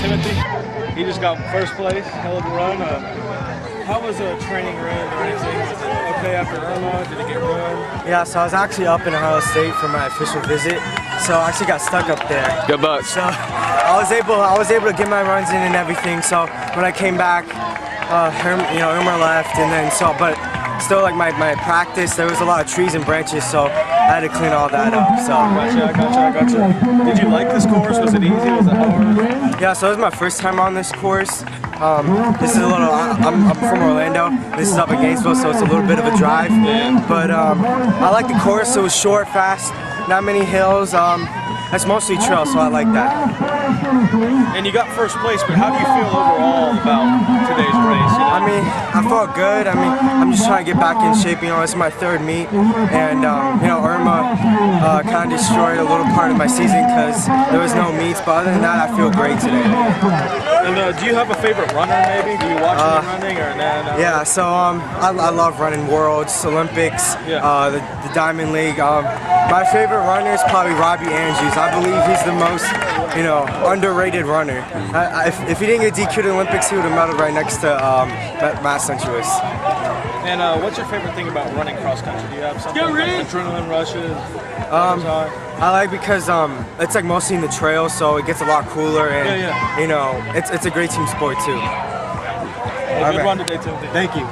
Timothy, he just got first place, hell of a run. How was the training run or anything? Was it okay after Irma? Did it get ruined? Yeah, so I was actually up in Ohio State for my official visit, so I actually got stuck up there. Good bucks. So I was able to get my runs in and everything. So when I came back, Irma left, and then but still, like my practice, there was a lot of trees and branches, so I had to clean all that up. So. Gotcha. Did you like this course? Was it easy? Was it hard? Yeah, so it was my first time on this course. This is a little. I'm from Orlando. This is up in Gainesville, so it's a little bit of a drive. Yeah. But I like the course. It was short, fast, not many hills. That's mostly trail, so I like that. And you got first place, but how do you feel overall about today's race? You know? I mean, I felt good. I mean, I'm just trying to get back in shape. You know, it's my third meet, and Irma kind of destroyed a little part of my season because there was no meets. But other than that, I feel great today. And do you have a favorite runner? Maybe do you watch any running or nah? Yeah, so I love running Worlds, Olympics, the Diamond League. My favorite runner is probably Robbie Andrews. I believe he's the most, underrated runner. If he didn't get DQ'd at the Olympics, he would have medaled right next to Matt Centuous. And what's your favorite thing about running cross country? Do you have something like adrenaline rushes? I like because it's like mostly in the trail, so it gets a lot cooler, and it's a great team sport too. Hey, good run today, Timothy. Thank you.